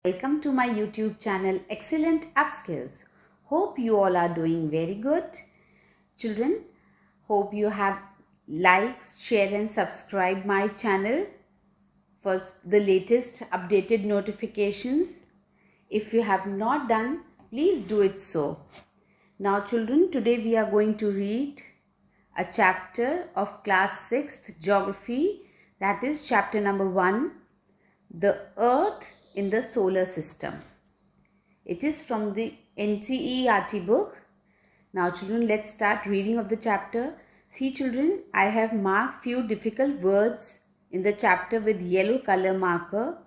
Welcome to my YouTube channel Excellent Upskills. Hope you all are doing very good. Children, hope you have liked, share and subscribe my channel for the latest updated notifications. If you have not done, please do it so. Now children, today we are going to read a chapter of class 6th geography, that is chapter number 1, the Earth in the solar system. It is from the NCERT book. Now children, let's start reading of the chapter. See children, I have marked few difficult words in the chapter with yellow color marker.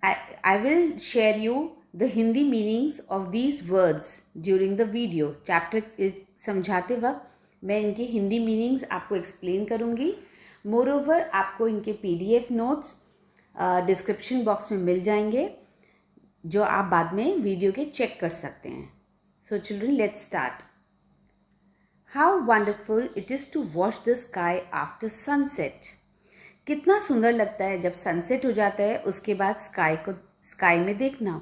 I will share you the Hindi meanings of these words during the video. Chapter समझाते वक्त मैं इनके Hindi meanings आपको explain करूँगी. Moreover आपको इनके PDF notes description box में मिल जाएंगे, जो आप बाद में वीडियो के चेक कर सकते हैं. So children, let's start. How wonderful it is to watch the sky after sunset. कितना सुंदर लगता है जब सनसेट हो जाता है, उसके बाद स्काई में देखना.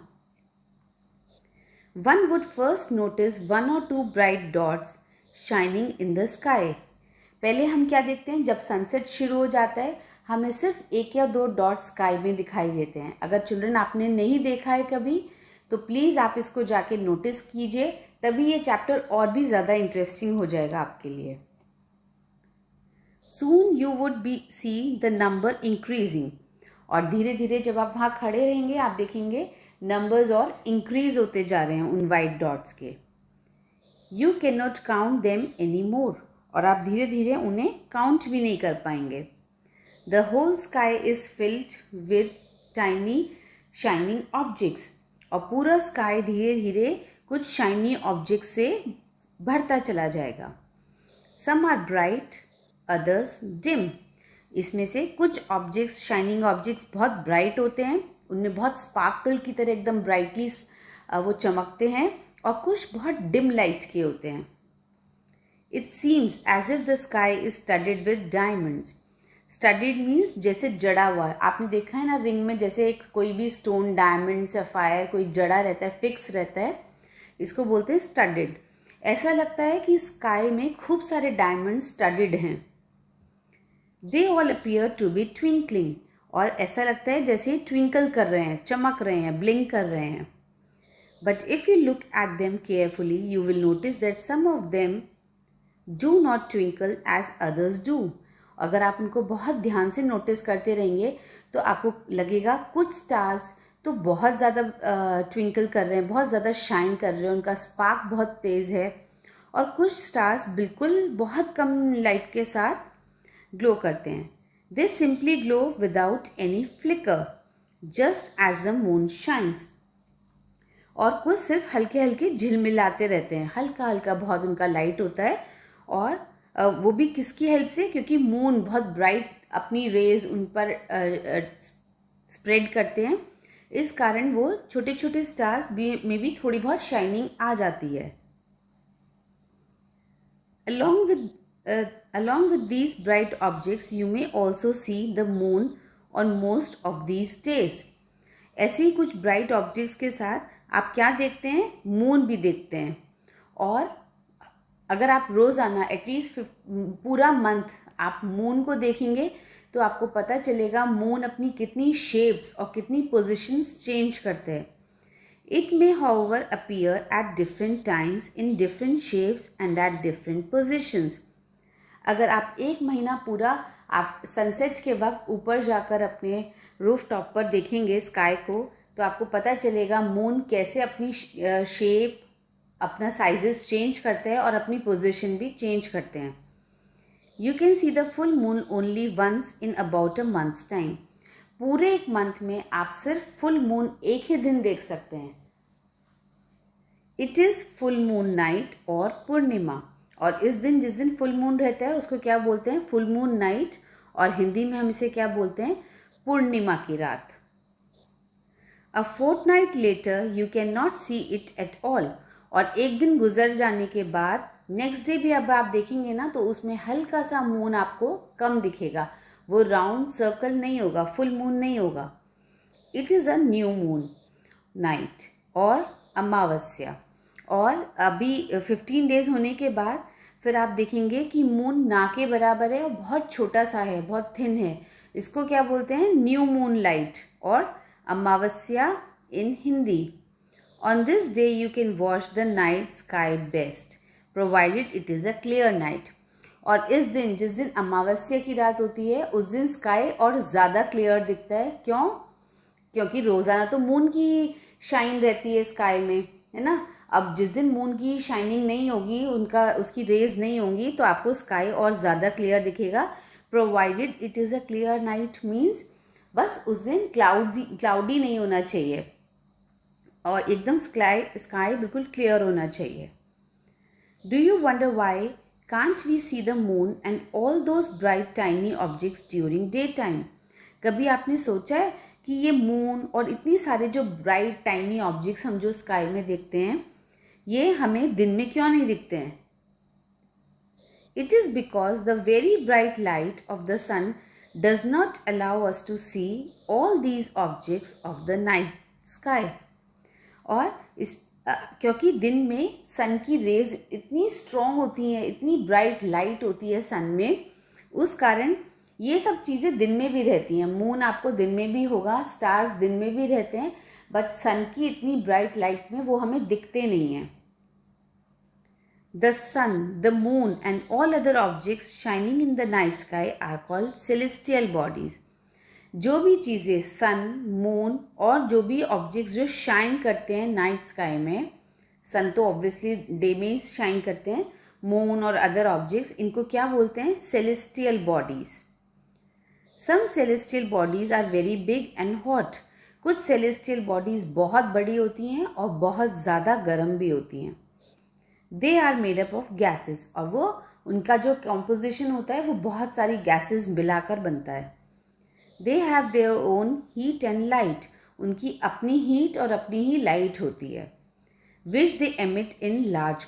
One would first notice 1 or 2 bright dots shining in the sky. पहले हम क्या देखते हैं, जब सनसेट शुरू हो जाता है हमें सिर्फ 1 या 2 डॉट स्काई में दिखाई देते हैं. अगर चिल्ड्रन आपने नहीं देखा है कभी, तो प्लीज़ आप इसको जाके नोटिस कीजिए, तभी ये चैप्टर और भी ज़्यादा इंटरेस्टिंग हो जाएगा आपके लिए. Soon you would be see the number increasing. और धीरे धीरे जब आप वहाँ खड़े रहेंगे आप देखेंगे नंबर्स और इंक्रीज होते जा रहे हैं उन वाइट डॉट्स के. You can not count them any more. और आप धीरे धीरे उन्हें काउंट भी नहीं कर पाएंगे. The whole sky is filled with tiny shining objects. और पूरा स्काई धीरे धीरे कुछ शाइनी ऑब्जेक्ट से भरता चला जाएगा. Some are bright, others dim. इसमें से कुछ ऑब्जेक्ट्स, शाइनिंग ऑब्जेक्ट्स बहुत ब्राइट होते हैं, उनमें बहुत स्पार्कल की तरह एकदम ब्राइटली वो चमकते हैं, और कुछ बहुत डिम लाइट के होते हैं. It seems as if the sky is studded with diamonds. Studied means जैसे जड़ा हुआ है. आपने देखा है ना रिंग में जैसे एक कोई भी स्टोन, डायमंड, सफायर कोई जड़ा रहता है, फिक्स रहता है, इसको बोलते हैं स्टडीड. ऐसा लगता है कि स्काई में खूब सारे डायमंड स्टडीड हैं. They all appear to be twinkling. और ऐसा लगता है जैसे ट्विंकल कर रहे हैं, चमक रहे हैं, ब्लिंक कर रहे हैं. But if you look at them carefully you will notice that some of them do not twinkle as others do. अगर आप उनको बहुत ध्यान से नोटिस करते रहेंगे तो आपको लगेगा कुछ स्टार्स तो बहुत ज़्यादा ट्विंकल कर रहे हैं, बहुत ज़्यादा शाइन कर रहे हैं, उनका स्पार्क बहुत तेज़ है, और कुछ स्टार्स बिल्कुल बहुत कम लाइट के साथ ग्लो करते हैं. They simply glow without any flicker just as the moon shines. और कुछ सिर्फ हल्के हल्के झिलमिलाते रहते हैं, हल्का हल्का बहुत उनका लाइट होता है. और वो भी किसकी हेल्प से, क्योंकि मून बहुत ब्राइट अपनी रेज उन पर स्प्रेड करते हैं, इस कारण वो छोटे छोटे स्टार्स में भी थोड़ी बहुत शाइनिंग आ जाती है. along with these bright objects you may also see the moon on most of these days. ऐसे ही कुछ ब्राइट ऑब्जेक्ट्स के साथ आप क्या देखते हैं, मून भी देखते हैं. और अगर आप रोज़ाना एटलीस्ट पूरा मंथ आप मून को देखेंगे तो आपको पता चलेगा मून अपनी कितनी शेप्स और कितनी पोजीशंस चेंज करते हैं. It may however appear at different times in different shapes and at different positions. अगर आप एक महीना पूरा आप सनसेट के वक्त ऊपर जाकर अपने रूफ टॉप पर देखेंगे स्काई को, तो आपको पता चलेगा मून कैसे अपनी शेप, अपना साइजेस चेंज करते हैं और अपनी पोजीशन भी चेंज करते हैं. You can see the full moon only once in about a month's time. पूरे एक मंथ में आप सिर्फ फुल मून एक ही दिन देख सकते हैं. It is full moon night और पूर्णिमा. और इस दिन, जिस दिन फुल मून रहता है उसको क्या बोलते हैं, फुल मून नाइट, और हिंदी में हम इसे क्या बोलते हैं, पूर्णिमा की रात. A fortnight later you can not see it at all. और एक दिन गुजर जाने के बाद नेक्स्ट डे भी अब आप देखेंगे ना तो उसमें हल्का सा मून आपको कम दिखेगा, वो राउंड सर्कल नहीं होगा, फुल मून नहीं होगा. It is a new moon night और अमावस्या। और अभी 15 डेज होने के बाद फिर आप देखेंगे कि मून ना के बराबर है और बहुत छोटा सा है, बहुत थिन है। इसको क्या बोलते हैं? न्यू मून लाइट और अमावस्या इन Hindi. On this day you can watch the night sky best, provided it is a clear night. और इस दिन, जिस दिन अमावस्या की रात होती है, उस दिन स्काई और ज़्यादा क्लियर दिखता है। क्यों? क्योंकि रोज़ाना तो मून की शाइन रहती है स्काई में, है ना। अब जिस दिन मून की शाइनिंग नहीं होगी, उसकी रेज नहीं होंगी, तो आपको स्काई और ज़्यादा क्लियर दिखेगा। Provided it is a clear night means बस उस दिन क्लाउडी नहीं होना चाहिए और एकदम स्काई बिल्कुल क्लियर होना चाहिए। Do you wonder why can't we see the moon and all those bright tiny objects during day time? कभी आपने सोचा है कि ये मून और इतनी सारे जो ब्राइट टाइनी ऑब्जेक्ट्स हम जो स्काई में देखते हैं, ये हमें दिन में क्यों नहीं दिखते हैं? It is because the very bright light of the sun does not allow us to see all these objects of the night sky. और क्योंकि दिन में सन की रेज इतनी स्ट्रॉन्ग होती हैं, इतनी ब्राइट लाइट होती है सन में, उस कारण ये सब चीज़ें दिन में भी रहती हैं। मून आपको दिन में भी होगा, स्टार्स दिन में भी रहते हैं, बट सन की इतनी ब्राइट लाइट में वो हमें दिखते नहीं हैं। The sun, the moon and all other objects shining in the night sky are called celestial bodies. जो भी चीज़ें सन, मून और जो भी ऑब्जेक्ट्स जो शाइन करते हैं नाइट स्काई में, सन तो ऑब्वियसली डे में ही शाइन करते हैं, मून और अदर ऑब्जेक्ट्स, इनको क्या बोलते हैं? Celestial bodies. Some celestial bodies are very big and hot. कुछ सेलेस्टियल बॉडीज बहुत बड़ी होती हैं और बहुत ज़्यादा गर्म भी होती हैं। They are made up of gases, और वो उनका जो कॉम्पोजिशन होता है वो बहुत सारी गैसेस मिलाकर बनता है। They have their own heat and light, उनकी अपनी हीट और अपनी ही लाइट होती है। Which they emit in large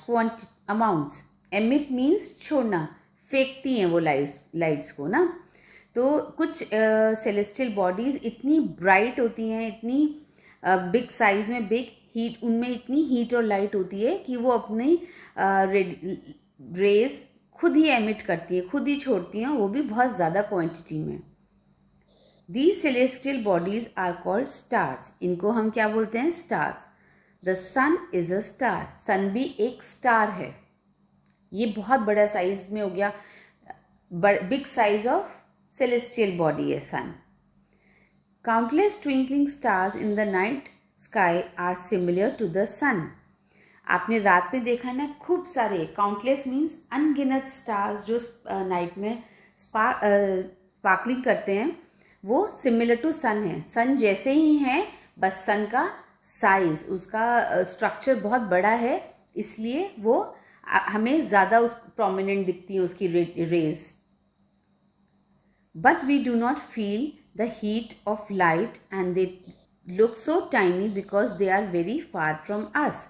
amounts. Emit means छोड़ना, फेंकती हैं वो लाइट्स को ना। तो कुछ सेलेस्टियल बॉडीज इतनी ब्राइट होती हैं, इतनी बिग साइज में, बिग हीट, उनमें इतनी हीट और लाइट होती है कि वो अपनी रेज खुद ही एमिट करती हैं, खुद ही छोड़ती हैं, वो भी बहुत ज़्यादा क्वांटिटी में। These celestial bodies are called stars. इनको हम क्या बोलते हैं? Stars. The sun is a star. सन भी एक स्टार है। ये बहुत बड़ा साइज में हो गया, big size of celestial body है सन। Countless twinkling stars in the night sky are similar to the sun. आपने रात में देखा है ना, खूब सारे, काउंटलेस मीन्स अनगिनत स्टार्स जो नाइट में स्पार्कलिंग करते हैं, वो सिमिलर टू सन है। सन जैसे ही है, बस सन का साइज, उसका स्ट्रक्चर बहुत बड़ा है, इसलिए वो हमें ज़्यादा प्रोमिनेंट दिखती है उसकी rays. But we do not feel the heat of light and they look so tiny because they are very far from us.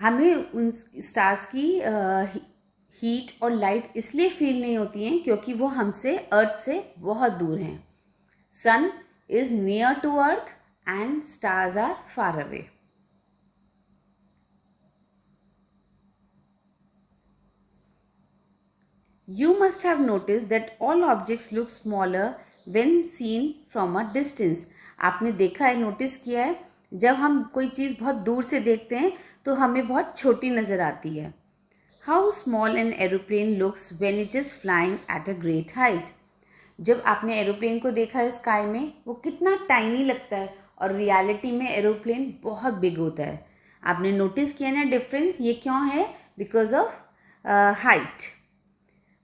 हमें उन स्टार्स की हीट और लाइट इसलिए फील नहीं होती हैं क्योंकि वो हमसे, अर्थ से बहुत दूर हैं। Sun is near to earth and stars are far away. You must have noticed that all objects look smaller when seen from a distance. आपने देखा है, नोटिस किया है, जब हम कोई चीज़ बहुत दूर से देखते हैं तो हमें बहुत छोटी नज़र आती है। How small an aeroplane looks when it is flying at a great height. जब आपने एरोप्लेन को देखा है स्काई में, वो कितना टाइनी लगता है, और रियलिटी में एरोप्लेन बहुत बिग होता है। आपने नोटिस किया ना डिफरेंस? ये क्यों है? Because of height.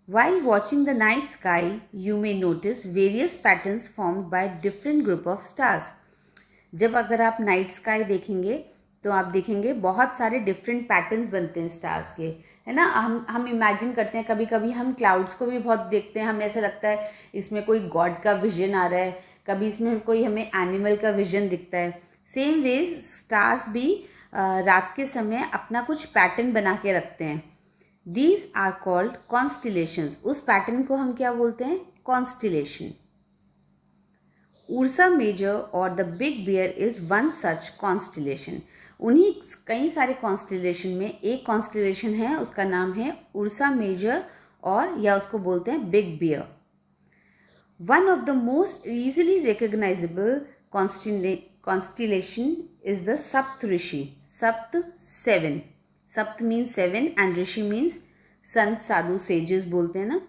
While watching the night sky, you may notice various patterns formed by different group of stars. जब अगर आप नाइट स्काई देखेंगे तो आप देखेंगे बहुत सारे डिफरेंट पैटर्न्स बनते हैं स्टार्स के, है ना। हम इमेजिन करते हैं, कभी कभी हम क्लाउड्स को भी बहुत देखते हैं, हमें ऐसा लगता है इसमें कोई गॉड का विजन आ रहा है, कभी इसमें कोई हमें एनिमल का विजन दिखता है। सेम वे स्टार्स भी रात के समय अपना कुछ पैटर्न बना के रखते हैं। These are called constellations. उस पैटर्न को हम क्या बोलते हैं? कॉन्स्टिलेशन। उर्सा मेजर और the big bear is one such constellation. उन्हीं कई सारे कॉन्स्टिलेशन में एक कॉन्स्टिलेशन है, उसका नाम है उर्सा मेजर और या उसको बोलते हैं big bear. One of the most easily recognisable constellation is the Saptarishi. Sapt, 7. Sapt means 7 and Rishi means Sant Sadhu sages बोलते हैं ना।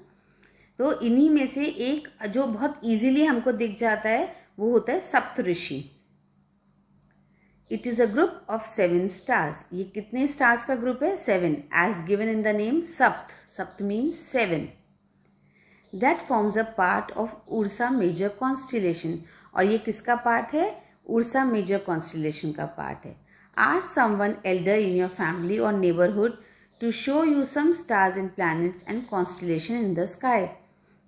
तो इन्हीं में से एक जो बहुत इजीली हमको दिख जाता है वो होता है Saptarishi. It is a group of 7 stars. ये कितने स्टार्स का ग्रुप है? 7, as given in the name सप्त। सप्त means 7। That forms a part of Ursa Major constellation. और ये किसका पार्ट है? उर्सा मेजर कॉन्स्टिलेशन का पार्ट है। Ask someone elder in your family or neighborhood to show you some stars and planets and constellation in the sky.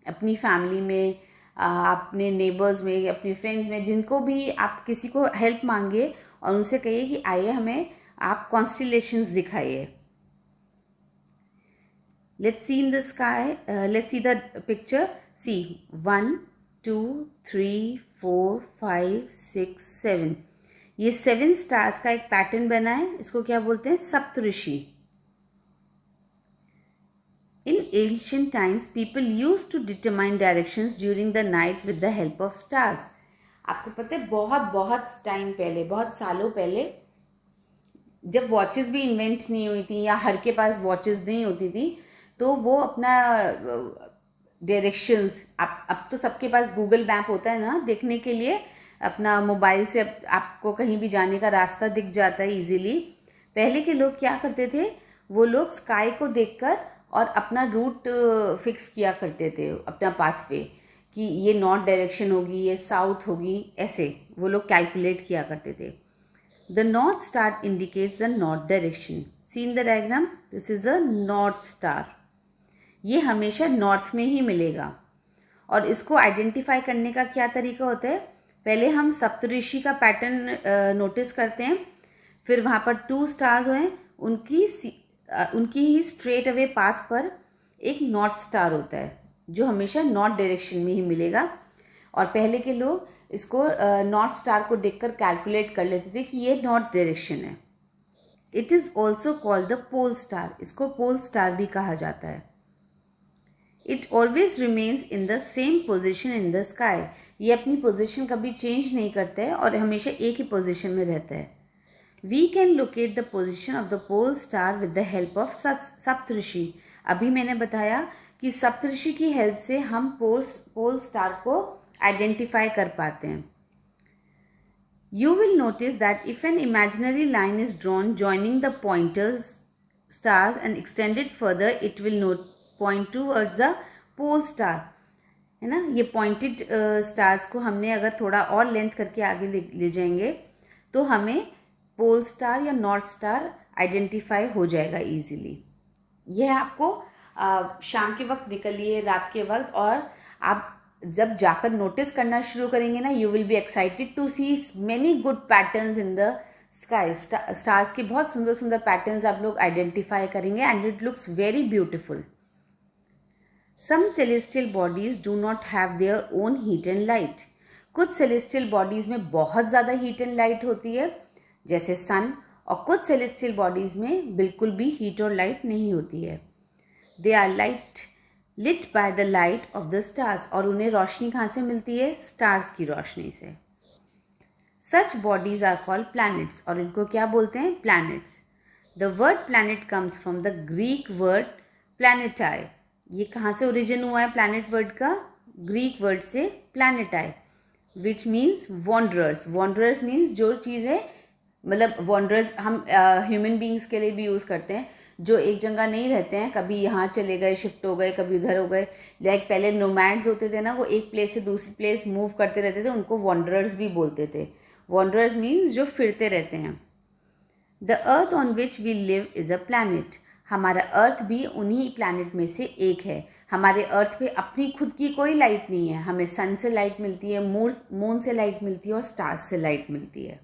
अपनी family में, अपने neighbours में, अपने फ्रेंड्स में, जिनको भी आप किसी को हेल्प मांगे और उनसे कहिए कि आइए हमें आप कॉन्स्टिलेशंस दिखाइए। Let's see in the sky. Let's see the picture. See 1, 2, 3, 4, 5, 6, 7. ये 7 स्टार्स का एक पैटर्न बना है। इसको क्या बोलते हैं? Saptarishi. In ancient times people used to determine directions during the night with the help of stars. आपको पता है बहुत टाइम पहले, बहुत सालों पहले, जब वॉचेस भी इन्वेंट नहीं हुई थी या हर के पास वॉचेस नहीं होती थी, तो वो अपना डायरेक्शंस, अब तो सबके पास गूगल मैप होता है ना देखने के लिए, अपना मोबाइल से आपको कहीं भी जाने का रास्ता दिख जाता है इजीली। पहले के लोग क्या करते थे? वो लोग स्काई को देखकर और अपना रूट फिक्स किया करते थे, अपना पाथवे, कि ये नॉर्थ डायरेक्शन होगी, ये साउथ होगी, ऐसे वो लोग कैलकुलेट किया करते थे। The north star indicates the north direction. See in the diagram, this is a north star. ये हमेशा नॉर्थ में ही मिलेगा। और इसको आइडेंटिफाई करने का क्या तरीका होता है? पहले हम सप्तऋषि का पैटर्न नोटिस करते हैं, फिर वहाँ पर 2 स्टार्स हैं, उनकी ही स्ट्रेट अवे पाथ पर एक नॉर्थ स्टार होता है जो हमेशा नॉर्थ डायरेक्शन में ही मिलेगा। और पहले के लोग इसको नॉर्थ स्टार को देखकर कैलकुलेट कर लेते थे कि ये नॉर्थ डायरेक्शन है। It is also called the pole star. इसको पोल स्टार भी कहा जाता है। It always remains in the same position in the sky. ये अपनी पोजिशन कभी चेंज नहीं करता है और हमेशा एक ही पोजिशन में रहता है। We can locate the position of the pole star with the help of Saptarishi. अभी मैंने बताया कि सप्तऋषि की हेल्प से हम पोल स्टार को आइडेंटिफाई कर पाते हैं। You will notice that if an imaginary line is drawn joining the pointers stars and extended further, it will point towards the pole star, है ना। ये पॉइंटेड स्टार्स को हमने अगर थोड़ा और लेंथ करके आगे ले जाएंगे तो हमें पोल स्टार या नॉर्थ स्टार आइडेंटिफाई हो जाएगा इजीली। यह आपको शाम के वक्त निकलिए, रात के वक्त, और आप जब जाकर नोटिस करना शुरू करेंगे ना, you will be excited to see many good patterns in the sky. Stars के बहुत सुंदर सुंदर पैटर्न्स आप लोग आइडेंटिफाई करेंगे and it looks very beautiful. Some celestial bodies do not have their own heat and light. कुछ celestial bodies में बहुत ज़्यादा हीट एंड लाइट होती है जैसे सन, और कुछ सेलेस्टियल बॉडीज में बिल्कुल भी हीट और लाइट नहीं होती है। They are lit by the light of the stars, और उन्हें रोशनी कहाँ से मिलती है? स्टार्स की रोशनी से। Such bodies are called planets, और इनको क्या बोलते हैं? planets. The word planet comes from the Greek word planetae. ये कहाँ से ओरिजिन हुआ है planet word का? ग्रीक वर्ड से planetae, which means wanderers. Wanderers means जो चीज़ें, मतलब wanderers हम ह्यूमन बींग्स के लिए भी यूज़ करते हैं, जो एक जगह नहीं रहते हैं, कभी यहाँ चले गए, शिफ्ट हो गए, कभी उधर हो गए। लाइक पहले नोमैड्स होते थे ना, वो एक प्लेस से दूसरी प्लेस मूव करते रहते थे, उनको वॉन्डरर्स भी बोलते थे। वॉन्डरर्स मीन्स जो फिरते रहते हैं। The earth on which we live is a planet. हमारा अर्थ भी उन्हीं प्लैनेट में से एक है। हमारे अर्थ पे अपनी खुद की कोई लाइट नहीं है, हमें सन से लाइट मिलती है, मून से लाइट मिलती है और स्टार्स से लाइट मिलती है।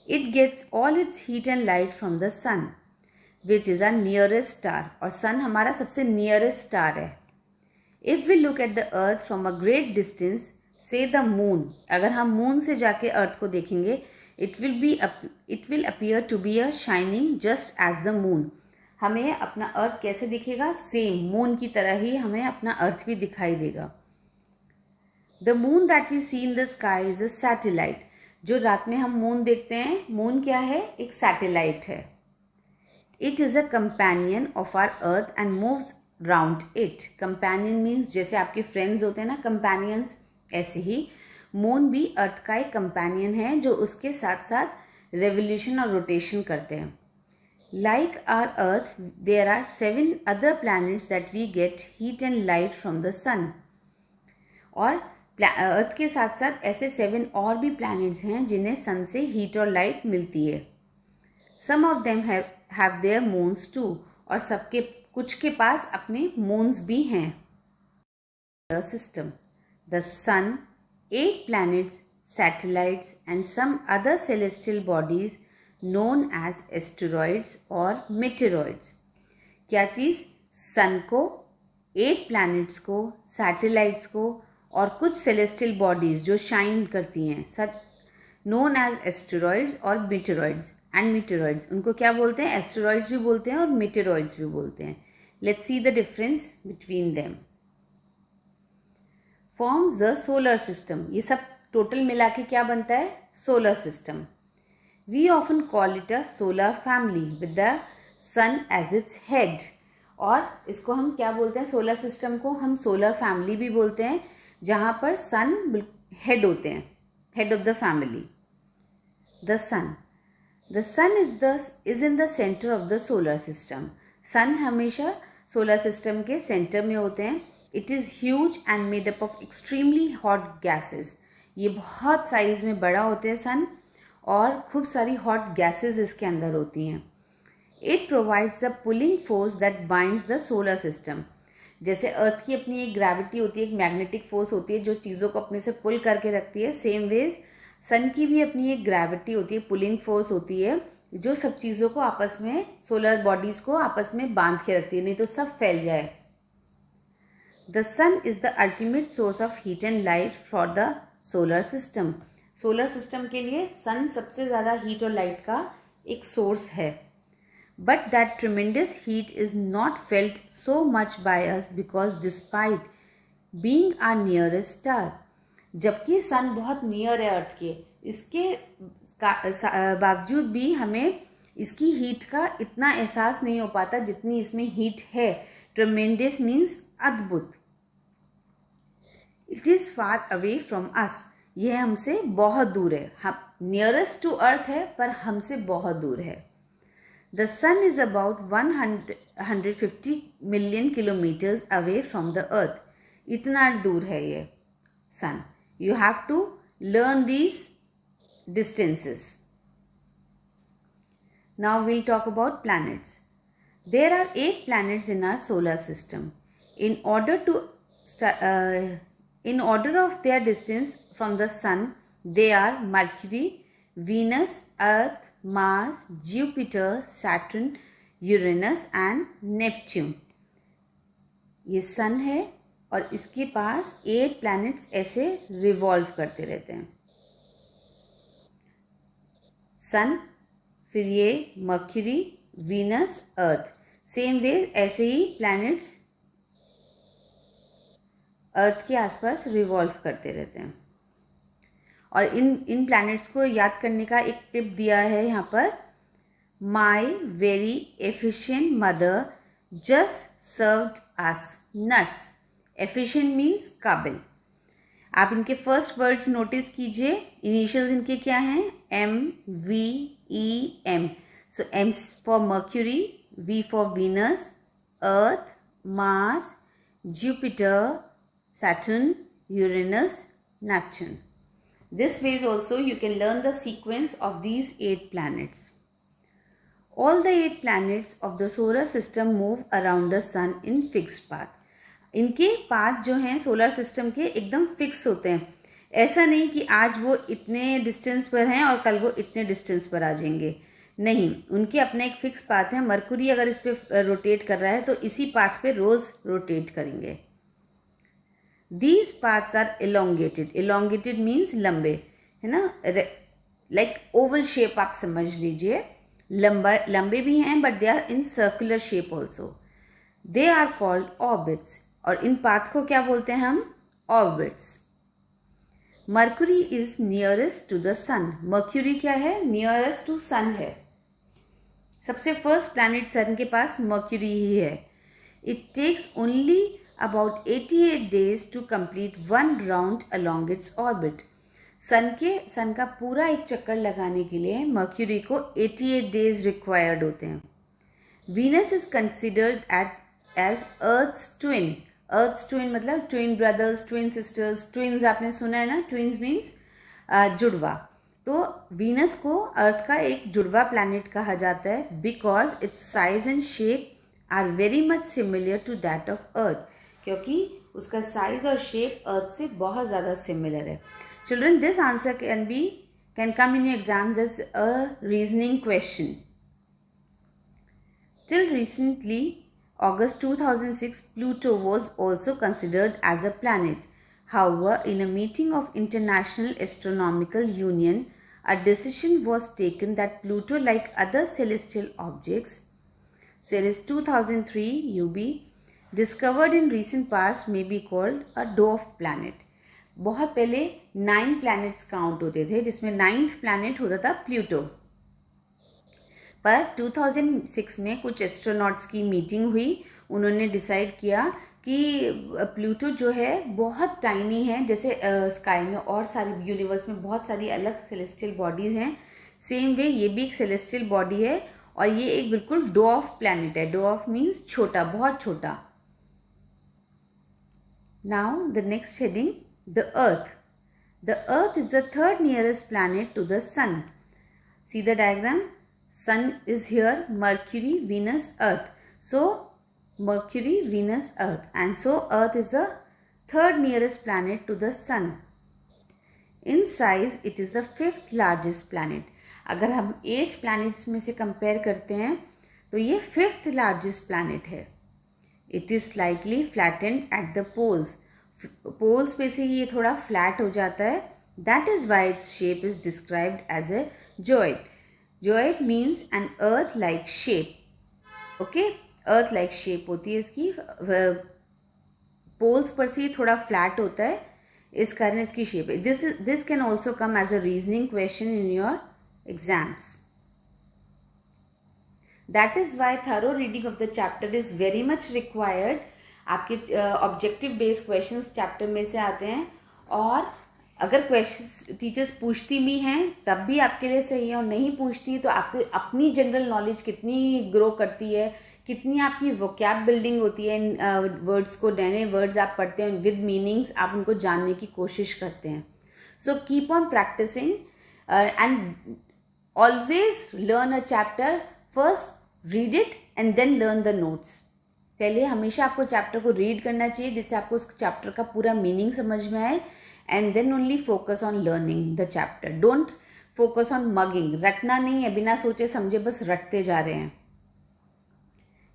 It gets all its heat and light from the sun which is our nearest star, और सन हमारा सबसे नियरेस्ट स्टार है। If we look at the earth from a great distance, say the moon, अगर हम moon से जाके earth को देखेंगे, it will appear to be a shining just as the moon. हमें अपना अर्थ कैसे दिखेगा? सेम मून की तरह ही हमें अपना अर्थ भी दिखाई देगा। The moon that we see in the sky is a satellite. जो रात में हम मून देखते हैं, मून क्या है? एक सैटेलाइट है। It is a companion of our earth and moves round it. Companion means जैसे आपके फ्रेंड्स होते हैं ना, कंपेनियंस, ऐसे ही मून भी अर्थ का एक कंपेनियन है जो उसके साथ साथ रेवोल्यूशन और रोटेशन करते हैं। Like our earth, there are 7 other planets that we get heat and light from the sun. और अर्थ के साथ साथ ऐसे 7 और भी प्लैनेट्स हैं जिन्हें सन से हीट और लाइट मिलती है। Some of them have their moons too, और सबके कुछ के पास अपने मून्स भी हैं। The system, the sun, 8 planets, satellites and some other celestial bodies known as asteroids or meteoroids। क्या चीज़? सन को, 8 planets को, सैटेलाइट्स को और कुछ सेलेस्टियल बॉडीज जो शाइन करती हैं, सच नोन एज एस्टेरॉइड्स और मीटेरॉइड्स। एंड मीटेरॉइड्स, उनको क्या बोलते हैं? एस्टेरॉइड्स भी बोलते हैं और मीटेरॉइड्स भी बोलते हैं। Let's see the difference between them. Forms the solar system, ये सब टोटल मिला के क्या बनता है? Solar system. We often call it a solar family with the sun as its head. और इसको हम क्या बोलते हैं? सोलर सिस्टम को हम सोलर फैमिली भी बोलते हैं, जहाँ पर सन हेड होते हैं, head of the family. The sun, the sun is in the centre of the solar system. Sun हमेशा सोलर सिस्टम के सेंटर में होते हैं। It is huge and made up of extremely hot gases. ये बहुत size में बड़ा होते हैं सन, और खूब सारी हॉट गैसेस इसके अंदर होती हैं। It provides the pulling force that binds the solar system. जैसे अर्थ की अपनी एक ग्रेविटी होती है, एक मैग्नेटिक फोर्स होती है जो चीज़ों को अपने से पुल करके रखती है, सेम वेज सन की भी अपनी एक ग्रेविटी होती है, पुलिंग फोर्स होती है, जो सब चीज़ों को आपस में, सोलर बॉडीज़ को आपस में बांध के रखती है, नहीं तो सब फैल जाए। The sun is the ultimate source of heat and light for the solar system. Solar system के लिए सन सबसे ज़्यादा हीट और लाइट का एक सोर्स है। But that tremendous heat is not felt so much by us because despite being our nearest star. जबकि sun बहुत नियर है अर्थ के, इसके बावजूद भी हमें इसकी हीट का इतना एहसास नहीं हो पाता जितनी इसमें हीट है। ट्रिमेंडस मीन्स अद्भुत। It is far away from अस, यह हमसे बहुत दूर है। हम नियरेस्ट टू अर्थ है पर हमसे बहुत दूर है। The sun is about 150 million kilometres away from the earth. इतना दूर है ये sun. You have to learn these distances. Now we'll talk about planets. There are 8 planets in our solar system. In order of their distance from the sun, they are Mercury, Venus, Earth, Mars, Jupiter, Saturn, Uranus and Neptune. ये सन है और इसके पास 8 planets ऐसे revolve करते रहते हैं। सन, फिर ये मर्क्यूरी, वीनस, अर्थ, सेम वे ऐसे ही प्लैनेट्स अर्थ के आसपास रिवॉल्व करते रहते हैं। और इन प्लैनेट्स को याद करने का एक टिप दिया है यहाँ पर। My very efficient mother just served us nuts. Efficient means काबिल। आप इनके फर्स्ट वर्ड्स नोटिस कीजिए। इनिशियल्स इनके क्या हैं? M, V, E, M. So M for Mercury, V for Venus, Earth, Mars, Jupiter, Saturn, Uranus, Neptune. This way also you can learn the sequence of these 8 planets. All the 8 planets of the solar system move around the sun in fixed path. इनके path जो हैं solar system के एकदम fix होते हैं। ऐसा नहीं कि आज वो इतने डिस्टेंस पर हैं और कल वो इतने डिस्टेंस पर आ जाएंगे, नहीं, उनके अपने एक फिक्स पाथ है। मरकुरी अगर इस पे रोटेट कर रहा है तो इसी पाथ पे रोज रोटेट करेंगे। These paths are elongated. Elongated means लंबे, है ना, like oval shape आप समझ लीजिए, लंबे भी हैं but they are in circular shape also. They are called orbits. और इन पाथ को क्या बोलते हैं हम? Orbits. Mercury is nearest to the sun. Mercury क्या है? Nearest to sun है. सबसे फर्स्ट प्लैनेट सन के पास मर्क्यूरी ही है. It takes only about 88 days to complete one round along its orbit. सन का पूरा एक चक्कर लगाने के लिए मर्क्यूरी को 88 डेज रिक्वायर्ड होते हैं. Venus is considered as Earth's twin. Earth's twin मतलब twin brothers, twin sisters. Twins आपने सुना है ना, ट्विन्स मीन्स जुड़वा. तो वीनस को अर्थ का एक जुड़वा प्लैनेट कहा जाता है because its size and shape are very much similar to that of earth, क्योंकि उसका साइज और शेप अर्थ से बहुत ज़्यादा सिमिलर है. Children, this answer can come in your exams as a reasoning question. Till recently August 2006, Pluto was also considered as a planet. However, in a meeting of International Astronomical Union, a decision was taken that Pluto, like other celestial objects, Ceres 2003 UB, discovered in recent past, may be called a dwarf planet. बहुत पहले 9 planets count होते थे, जिसमें 9th planet होता था Pluto. पर 2006 में कुछ एस्ट्रोनॉट्स की मीटिंग हुई. उन्होंने डिसाइड किया कि प्लूटो जो है बहुत टाइनी है. जैसे स्काई में और सारी यूनिवर्स में बहुत सारी अलग सेलेस्टियल बॉडीज हैं, सेम वे ये भी एक सेलेस्टियल बॉडी है और ये एक बिल्कुल डॉर्फ प्लैनेट है. डॉर्फ मीन्स छोटा, बहुत छोटा. Now the next heading, the earth. The earth is the third nearest planet to the sun. See the diagram. Sun is here, Mercury, Venus, Earth. So Mercury, Venus, Earth, and so Earth is the third nearest planet to the Sun. In size, it is the 5th largest planet. अगर हम 8 planets में से compare करते हैं तो ये 5th largest planet है. It is slightly flattened at the poles. Poles पे से ये थोड़ा flat हो जाता है. That is why its shape is described as a geoid. Geoid means an earth-like shape. Okay, earth-like shape होती है इसकी. पोल्स पर से थोड़ा फ्लैट होता है, इस कारण इसकी शेप है. This can also come as a reasoning question in your exams. That is why thorough reading of the chapter is very much required. आपके ऑब्जेक्टिव बेस्ड क्वेश्चंस चैप्टर में से आते हैं, और अगर क्वेश्चन टीचर्स पूछती भी हैं तब भी आपके लिए सही है, और नहीं पूछती तो आपकी अपनी जनरल नॉलेज कितनी ग्रो करती है, कितनी आपकी वोकैब बिल्डिंग होती है. इन वर्ड्स को, नए वर्ड्स आप पढ़ते हैं विद मीनिंग्स, आप उनको जानने की कोशिश करते हैं. So keep on practising and always learn a chapter. First read it and then learn the notes. पहले हमेशा आपको चैप्टर को रीड करना चाहिए जिससे आपको उस चैप्टर का पूरा मीनिंग समझ में आए, and then only focus on learning the chapter. Don't focus on mugging. रटना नहीं है, बिना सोचे समझे बस रटते जा रहे हैं.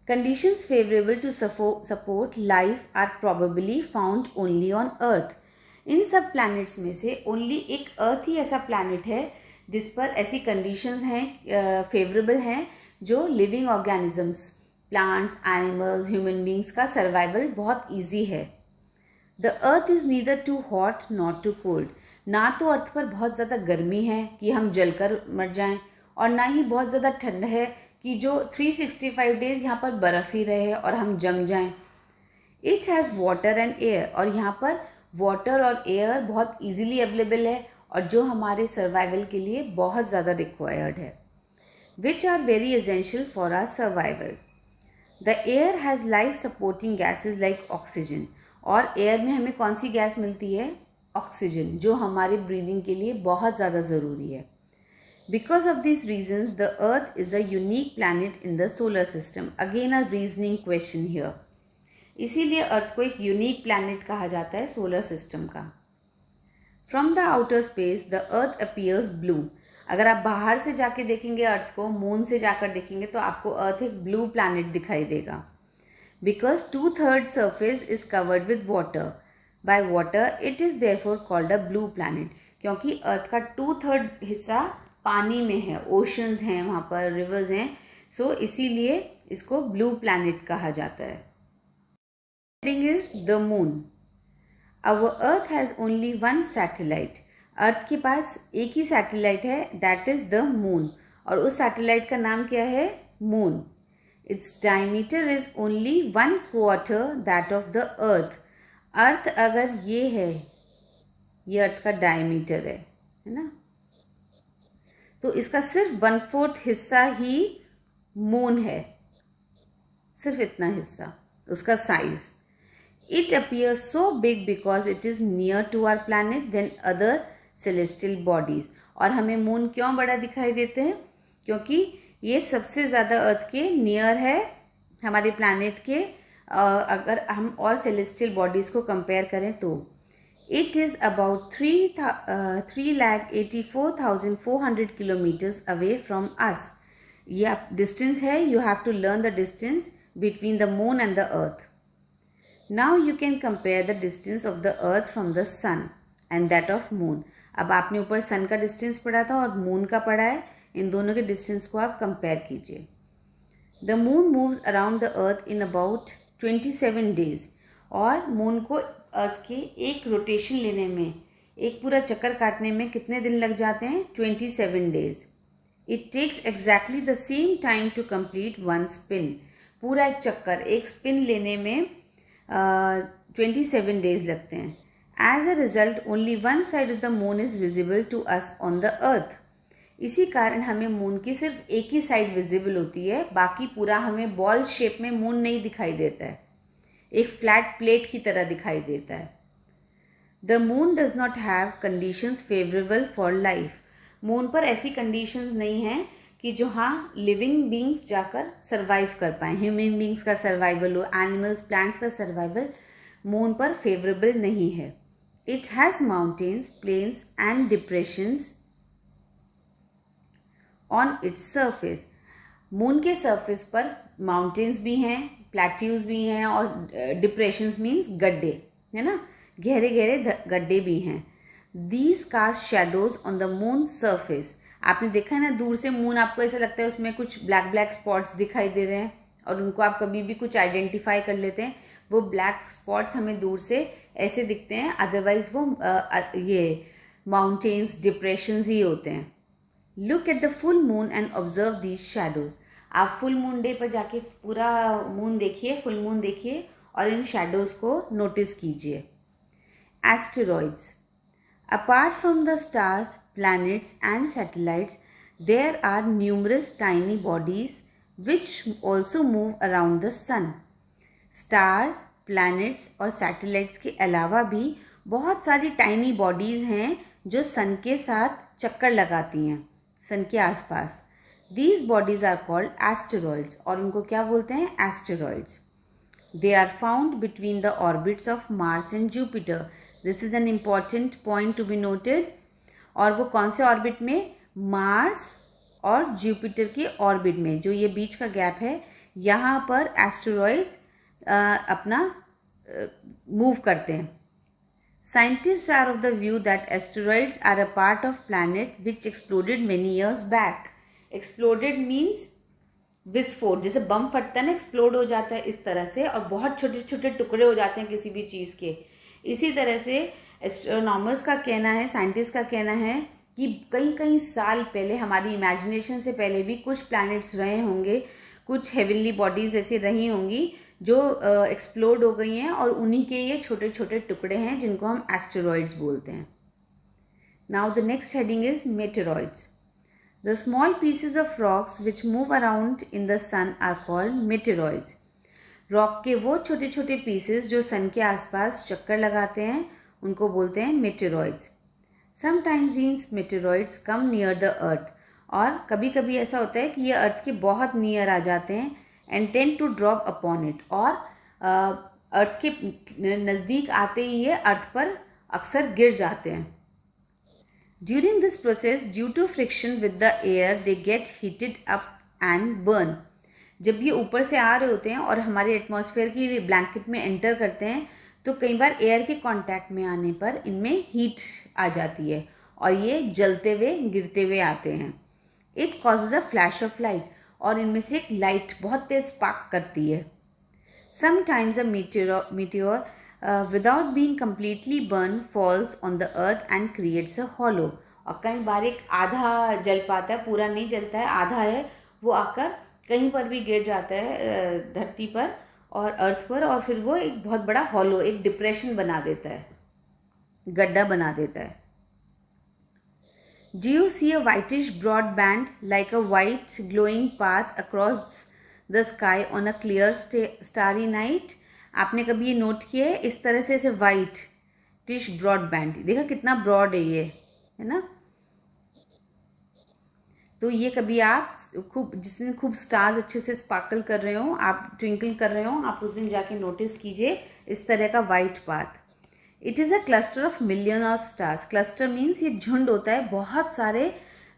Conditions favorable to support life are probably found only on Earth. इन सब planets में से only एक Earth ही ऐसा planet है जिस पर ऐसी conditions हैं, favorable हैं, जो living organisms, plants, animals, human beings का survival बहुत easy है. The earth is neither too hot nor too cold. ना तो अर्थ पर बहुत ज़्यादा गर्मी है कि हम जलकर मर जाएं, और ना ही बहुत ज़्यादा ठंड है कि जो 365 डेज यहाँ पर बर्फ़ ही रहे और हम जम जाएं. It has water and air. और यहाँ पर वाटर और एयर बहुत इजीली अवेलेबल है और जो हमारे सर्वाइवल के लिए बहुत ज़्यादा रिक्वायर्ड है. Which are very essential for our survival. The air has life supporting gases like oxygen. और एयर में हमें कौन सी गैस मिलती है? ऑक्सीजन, जो हमारे ब्रीदिंग के लिए बहुत ज़्यादा ज़रूरी है. Because of this reasons the earth is a unique planet in the solar system. Again a reasoning question here. इसीलिए अर्थ को एक यूनिक प्लैनेट कहा जाता है सोलर सिस्टम का. From the outer space the earth appears blue. अगर आप बाहर से जाके देखेंगे अर्थ को, मून से जाकर देखेंगे तो आपको अर्थ एक ब्लू प्लैनेट दिखाई देगा. Because 2/3 surface is covered with water. by water, it is therefore called a blue planet. क्योंकि अर्थ का 2/3 हिस्सा पानी में है, ओशंस हैं वहाँ पर, रिवर्स हैं, सो इसीलिए इसको ब्लू प्लैनेट कहा जाता है. Thing is the moon. Our earth has only one satellite. अर्थ के पास एक ही सैटेलाइट है, दैट इज द मून. और उस सैटेलाइट का नाम क्या है? Moon. Its diameter is only 1/4 that of the earth. Earth अगर ये है, ये अर्थ का डायमीटर है ना, तो इसका सिर्फ 1/4 हिस्सा ही मून है, सिर्फ इतना हिस्सा उसका size. It appears so big because it is near to our planet than other celestial bodies. और हमें मून क्यों बड़ा दिखाई देते हैं? क्योंकि ये सबसे ज़्यादा अर्थ के नियर है, हमारे प्लैनेट के. अगर हम और सेलेस्टियल बॉडीज़ को कंपेयर करें तो it is about 3,84,400 kilometres away from us. ये डिस्टेंस है, you have to learn the distance between the moon and the earth. Now you can compare the distance of the earth from the sun and that of moon. अब आपने ऊपर सन का distance पढ़ा था और moon का पढ़ा है, इन दोनों के डिस्टेंस को आप कंपेयर कीजिए. The moon moves around the earth in about 27 days. और मून को अर्थ के एक रोटेशन लेने में, एक पूरा चक्कर काटने में कितने दिन लग जाते हैं? 27 days. It takes exactly the same time to complete one spin. पूरा एक चक्कर, एक स्पिन लेने में 27 डेज लगते हैं. As a result only one side of the moon is visible to us on the earth. इसी कारण हमें मून की सिर्फ एक ही साइड विजिबल होती है, बाकी पूरा हमें बॉल शेप में मून नहीं दिखाई देता है, एक फ्लैट प्लेट की तरह दिखाई देता है. The moon does not have conditions favourable for life. Moon पर ऐसी कंडीशंस नहीं हैं कि जो हाँ लिविंग बींग्स जाकर सर्वाइव कर पाएँ. ह्यूमन बींग्स का सर्वाइवल हो, एनिमल्स, प्लांट्स का सर्वाइवल मून पर फेवरेबल नहीं है. It has mountains, plains and depressions on its surface. Moon के सरफेस पर माउंटेन्स भी हैं, प्लेट्यूज भी हैं और डिप्रेशंस मीन्स गड्ढे, है ना, गहरे गहरे गड्ढे भी हैं. These cast shadows on the moon surface. आपने देखा है ना, दूर से मून आपको ऐसा लगता है उसमें कुछ ब्लैक ब्लैक स्पॉट्स दिखाई दे रहे हैं और उनको आप कभी भी कुछ आइडेंटिफाई कर लेते हैं. वो ब्लैक स्पॉट्स हमें दूर से ऐसे दिखते हैं, अदरवाइज वो ये माउंटेन्स, डिप्रेशंस ही होते हैं. Look at the full moon and observe these shadows. आप फुल मून डे पर जाके पूरा मून देखिए, फुल मून देखिए और इन शेडोज को नोटिस कीजिए. Asteroids. Apart from the stars, planets and satellites, there are numerous tiny bodies which also move around the sun. Stars, planets और satellites के अलावा भी बहुत सारी tiny bodies हैं जो सन के साथ चक्कर लगाती हैं, सन के आसपास. These bodies are called asteroids. और उनको क्या बोलते हैं? Asteroids. They are found between the orbits of Mars and Jupiter. This is an important point to be noted. और वो कौन से ऑर्बिट में? मार्स और जुपिटर के ऑर्बिट में, जो ये बीच का गैप है, यहाँ पर एस्टेरॉइड्स अपना मूव करते हैं. Scientist are of the view that asteroids are a part of planet which exploded many years back. Exploded means विस्फोट, जैसे बम फटता है ना, एक्सप्लोड हो जाता है इस तरह से, और बहुत छोटे छोटे टुकड़े हो जाते हैं किसी भी चीज़ के. इसी तरह से एस्ट्रोनॉमर्स का कहना है, साइंटिस्ट का कहना है कि कई साल पहले, हमारी इमेजिनेशन से पहले भी कुछ प्लैनेट्स रहे होंगे, कुछ हेवनली बॉडीज ऐसी रही होंगी जो एक्सप्लोड हो गई हैं, और उन्हीं के ये छोटे छोटे टुकड़े हैं जिनको हम एस्टेरॉइड्स बोलते हैं. Now the next heading is meteoroids. The small pieces of rocks which move around in the sun are called meteoroids. Rock के वो छोटे छोटे पीसेस जो सन के आसपास चक्कर लगाते हैं उनको बोलते हैं meteoroids. Sometimes these meteoroids come near the earth. और कभी कभी ऐसा होता है कि ये अर्थ के बहुत नियर आ जाते हैं and tend to drop upon it. और अर्थ के नज़दीक आते ही ये अर्थ पर अक्सर गिर जाते हैं. During this process, due to friction with the air, they get heated up and burn. जब ये ऊपर से आ रहे होते हैं और हमारे एटमॉस्फेयर की ब्लैंकेट में एंटर करते हैं तो कई बार एयर के कांटेक्ट में आने पर इनमें हीट आ जाती है और ये जलते हुए गिरते हुए आते हैं। It causes a flash of light, और इनमें से एक लाइट बहुत तेज स्पार्क करती है। Sometimes a meteor without being completely burned falls on the earth and creates a hollow। और कई बार एक आधा जल पाता है, पूरा नहीं जलता है, आधा है, वो आकर कहीं पर भी गिर जाता है धरती पर और अर्थ पर, और फिर वो एक बहुत बड़ा हॉलो, एक डिप्रेशन बना देता है, गड्ढा बना देता है। Do you see a whitish broad band like a white glowing path across the sky on a clear starry night? आपने कभी ये नोट किया है? इस तरह से ऐसे वाइट टिश ब्रॉड बैंड, देखा कितना ब्रॉड है ये, है ना। तो ये कभी आप खूब, जिस दिन खूब स्टार्स अच्छे से स्पार्कल कर रहे हो, आप ट्विंकल कर रहे हो, आप उस दिन जाके नोटिस कीजिए इस तरह का white path. It is a cluster of million of stars. Cluster means ये झुंड होता है बहुत सारे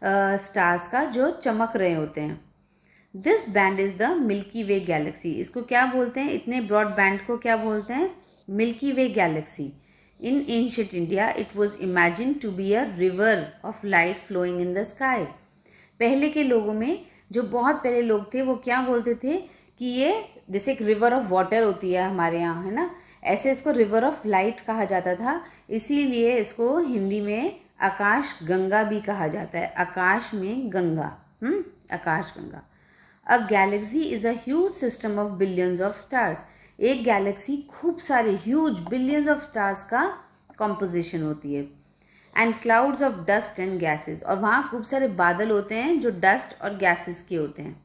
स्टार्स का जो चमक रहे होते हैं। This band is the milky Way Galaxy. इसको क्या बोलते हैं, इतने ब्रॉड बैंड को क्या बोलते हैं? Milky Way galaxy. In ancient India it was imagine to be a river of light flowing in the sky. पहले के लोगों में, जो बहुत पहले लोग थे, वो क्या बोलते थे कि ये जैसे एक रिवर ऑफ वाटर होती है हमारे यहाँ, है ना, ऐसे इसको रिवर ऑफ लाइट कहा जाता था। इसीलिए इसको हिंदी में आकाश गंगा भी कहा जाता है। आकाश में Ganga, Akash Ganga. A galaxy is a huge system of billions of stars. एक गैलेक्सी खूब सारे ह्यूज बिलियंस ऑफ स्टार्स का कॉम्पोजिशन होती है। And clouds of dust and gases, और वहाँ खूब सारे बादल होते हैं जो डस्ट और गैसेस के होते हैं।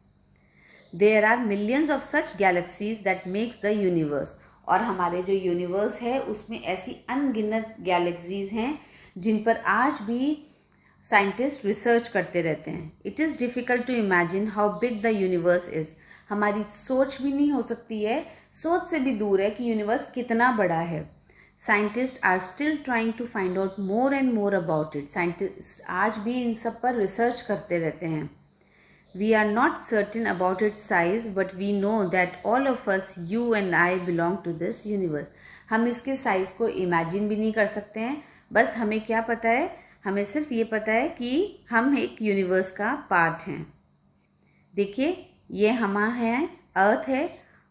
There are millions of such galaxies that makes the universe. और हमारे जो यूनिवर्स है उसमें ऐसी अनगिनत गैलेक्सीज हैं जिन पर आज भी साइंटिस्ट रिसर्च करते रहते हैं। It is difficult to imagine how big the universe is. हमारी सोच भी नहीं हो सकती है, सोच से भी दूर है कि यूनिवर्स कितना बड़ा है। Scientist are still trying to find out more and more about it. Scientist आज भी इन सब पर रिसर्च करते रहते हैं। We are not certain about its size, but we know that all of us, you and I, belong to this universe. हम इसके size को इमेजिन भी नहीं कर सकते हैं, बस हमें क्या पता है, हमें सिर्फ ये पता है कि हम एक यूनिवर्स का पार्ट हैं। देखिए, ये हमारा है, अर्थ है।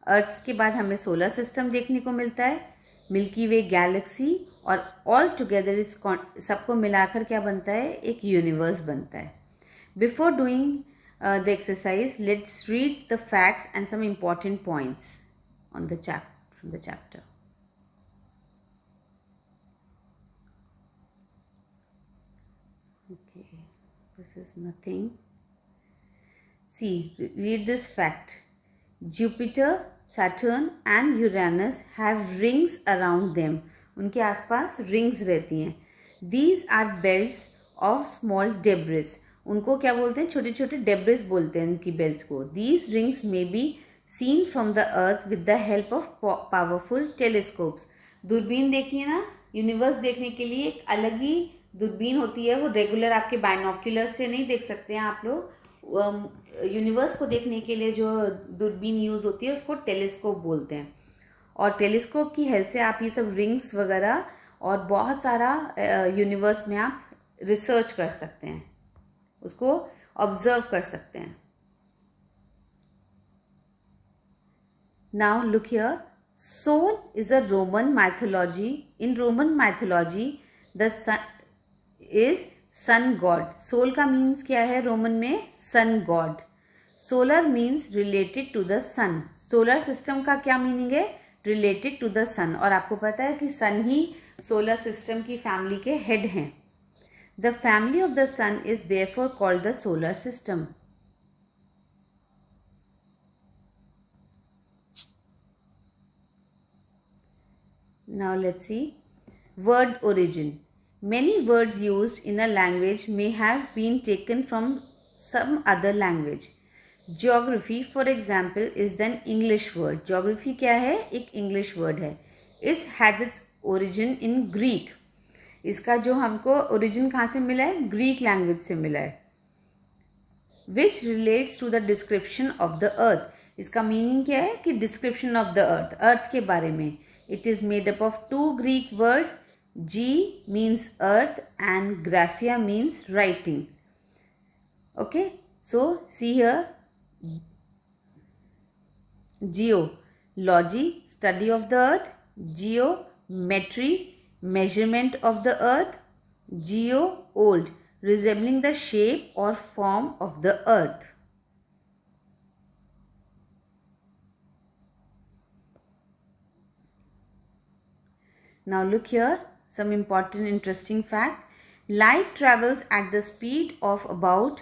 अर्थ के बाद हमें सोलर सिस्टम देखने को मिलता है, मिल्की वे गैलेक्सी, और ऑल टुगेदर इस सबको मिलाकर क्या बनता है? एक यूनिवर्स बनता है। Before doing the exercise, let's read the facts and some important points on the from the chapter. Okay, this is nothing. See, read this fact. Jupiter, Saturn and Uranus have rings around them. उनके आसपास rings रहती हैं. These are belts of small debris. उनको क्या बोलते हैं? छोटे छोटे डेब्रिस बोलते हैं इनकी बेल्ट्स को। These rings may be seen from the earth with the help of powerful telescopes. दूरबीन देखिए ना, यूनिवर्स देखने के लिए एक अलग ही दूरबीन होती है, वो रेगुलर आपके बाइनोक्यूलर से नहीं देख सकते हैं आप लोग। यूनिवर्स को देखने के लिए जो दूरबीन यूज़ होती है उसको टेलीस्कोप बोलते हैं। और टेलीस्कोप की हेल्प से आप ये सब रिंग्स वगैरह और बहुत सारा यूनिवर्स में आप रिसर्च कर सकते हैं, उसको ऑब्जर्व कर सकते हैं। Now look here, Sol is a Roman mythology. In Roman mythology the sun is sun god. Sol का मीन्स क्या है रोमन में? Sun god. Solar means related to the sun. Solar system का क्या मीनिंग है? Related to the sun. और आपको पता है कि सन ही सोलर सिस्टम की फैमिली के हेड हैं। The family of the sun is therefore called the solar system. Now let's see. Word origin. Many words used in a language may have been taken from some other language. Geography, for example, is an English word. Geography क्या है? एक English word है. It has its origin in Greek. इसका जो हमको origin कहाँ से मिला है? ग्रीक लैंग्वेज से मिला है। Which relates to the description of the earth. इसका मीनिंग क्या है? कि description of the earth, earth के बारे में। It is made up of two Greek words. G means earth and graphia means writing. Okay, so see here, geology, study of the earth; geometry, measurement of the earth; geo, old, resembling the shape or form of the earth. Now look here, some important interesting fact. Light travels at the speed of about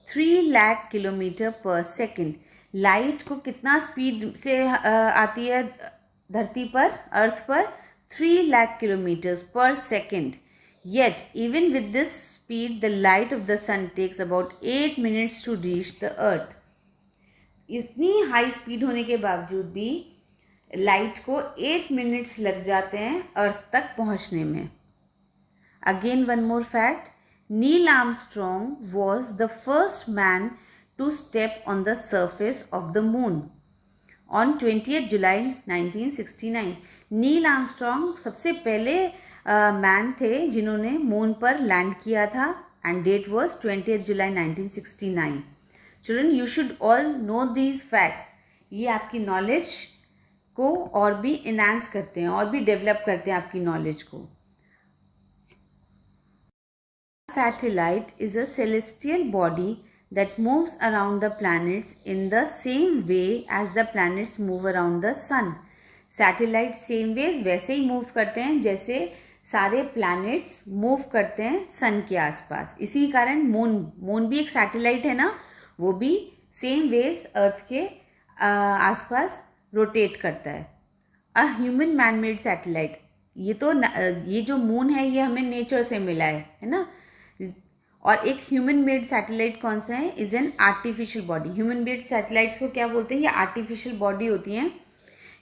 3 lakh kilometre पर second. Light को कितना speed से आती है धरती पर, अर्थ पर? 3 lakh kilometers per second. Yet even with this speed, the light of the sun takes about 8 minutes to reach the earth. इतनी हाई स्पीड होने के बावजूद भी लाइट को 8 मिनट्स लग जाते हैं अर्थ तक पहुंचने में. Again one more fact. Neil Armstrong was the first man to step on the surface of the moon on 20 July 1969. Neil Armstrong सबसे पहले मैन थे जिन्होंने मून पर लैंड किया था and date was 20 July 1969. Children, you should all know these facts. ये आपकी knowledge को और भी इनहांस करते हैं, और भी डेवलप करते हैं आपकी नॉलेज को. Satellite is a celestial body that moves around the planets in the same way as the planets move around the sun. Satellite same ways वैसे ही मूव करते हैं जैसे सारे planets मूव करते हैं सन के आसपास. इसी कारण मून भी एक सैटेलाइट है ना, वो भी सेम वेज अर्थ के आसपास रोटेट करता है. A human man made satellite, ये जो मून है ये हमें नेचर से मिला है ना. और एक ह्यूमन मेड सैटेलाइट कौन सा है? Is an artificial body. Human made satellites को क्या बोलते हैं? ये आर्टिफिशियल बॉडी होती हैं.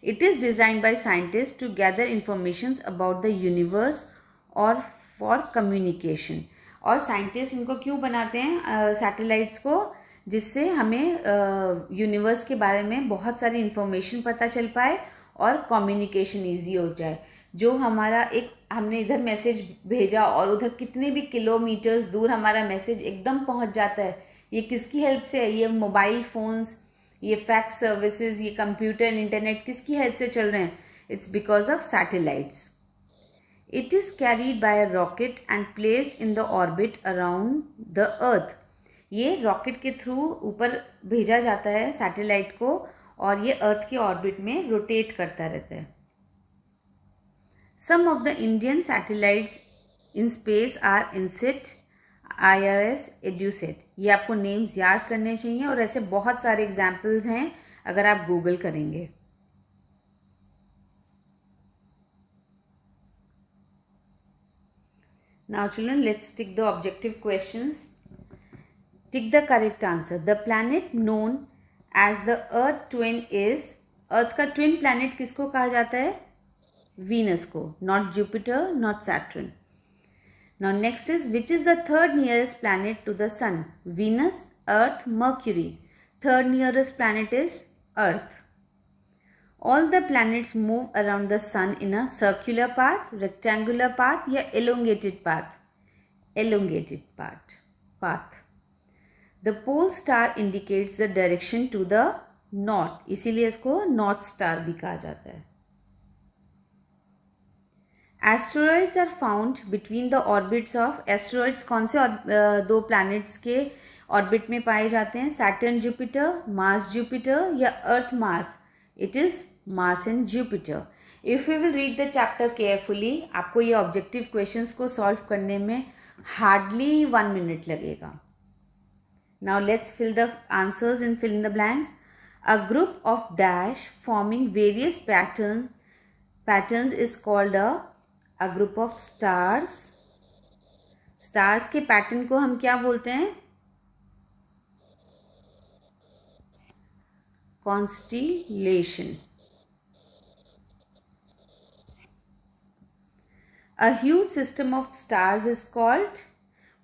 It is designed by scientist to gather information about the universe और फॉर कम्युनिकेशन. और साइंटिस्ट इनको क्यों बनाते हैं सैटेलाइट्स को? जिससे हमें यूनिवर्स के बारे में बहुत सारी इंफॉर्मेशन पता चल पाए और कम्युनिकेशन ईजी हो जाए. जो हमारा हमने इधर मैसेज भेजा और उधर कितने भी किलोमीटर्स दूर हमारा मैसेज एकदम पहुंच जाता है. ये किसकी हेल्प से है? ये मोबाइल फोन्स, ये फैक्स सर्विसेज, ये कंप्यूटर, इंटरनेट किसकी हेल्प से चल रहे हैं? It's because of satellites. It is carried bye a rocket and placed in the orbit around the earth. ये रॉकेट के थ्रू ऊपर भेजा जाता है सैटेलाइट को और ये अर्थ के ऑर्बिट में रोटेट करता रहता है. Some of the Indian satellites in space are INSET, IRS, EDUSAT. ये आपको नेम्स याद करने चाहिए और ऐसे बहुत सारे एग्जाम्पल्स हैं अगर आप गूगल करेंगे. Now children, let's tick the objective questions. Tick the correct answer. The planet known as the Earth twin is, अर्थ का ट्विन प्लैनेट किसको कहा जाता है? वीनस को, not Jupiter, not Saturn. Now next is, which is the third nearest planet to the sun? Venus, Earth, Mercury. Third nearest planet is Earth. All the planets move around the sun in a circular path, rectangular path या elongated path? Elongated path. The pole star indicates the direction to the north. इसीलिए इसको north star भी कहा जाता है. Asteroids are found between the orbits of. Asteroids कौन से दो प्लैनेट्स के ऑर्बिट में पाए जाते हैं? सैटर्न जुपिटर, मार्स जुपिटर या earth Mars? It is Mars and Jupiter. If you will read the chapter carefully, आपको ये ऑब्जेक्टिव क्वेश्चंस को सॉल्व करने में हार्डली 1 मिनट लगेगा. Now let's fill the answers in fill in the blanks. A group of dash forming various patterns is called a group of stars. Stars के pattern को हम क्या बोलते हैं? Constellation. A huge system of stars is called,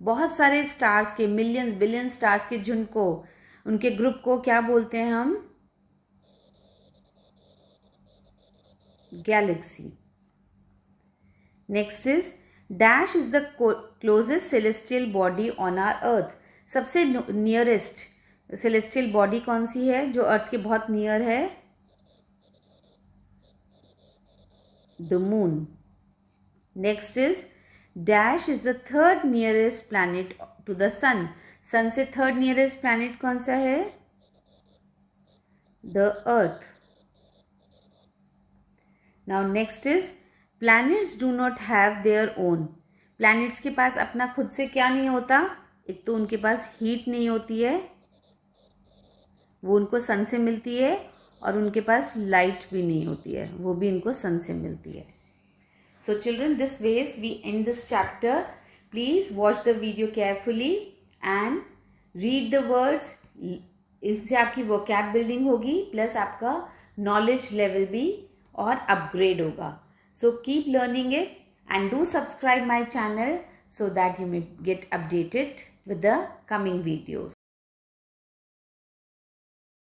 बहुत सारे stars के, millions billion stars के झुंड को, उनके ग्रुप को क्या बोलते हैं हम? galaxy. Next is dash is the closest celestial body on our earth. सबसे नियरेस्ट celestial body कौन सी है जो अर्थ के बहुत नियर है? The moon. Next is dash is the third nearest planet to the sun. सन से थर्ड नियरेस्ट प्लैनेट कौन सा है? The earth. Now next is planets do not have their own. Planets के पास अपना खुद से क्या नहीं होता? एक तो उनके पास हीट नहीं होती है, वो उनको सन से मिलती है, और उनके पास लाइट भी नहीं होती है, वो भी इनको सन से मिलती है. So children, this ways we end this chapter. Please watch the video carefully and read the words. इससे आपकी vocab building होगी, plus आपका knowledge level भी और upgrade होगा. So keep learning it and do subscribe my channel so that you may get updated with the coming videos.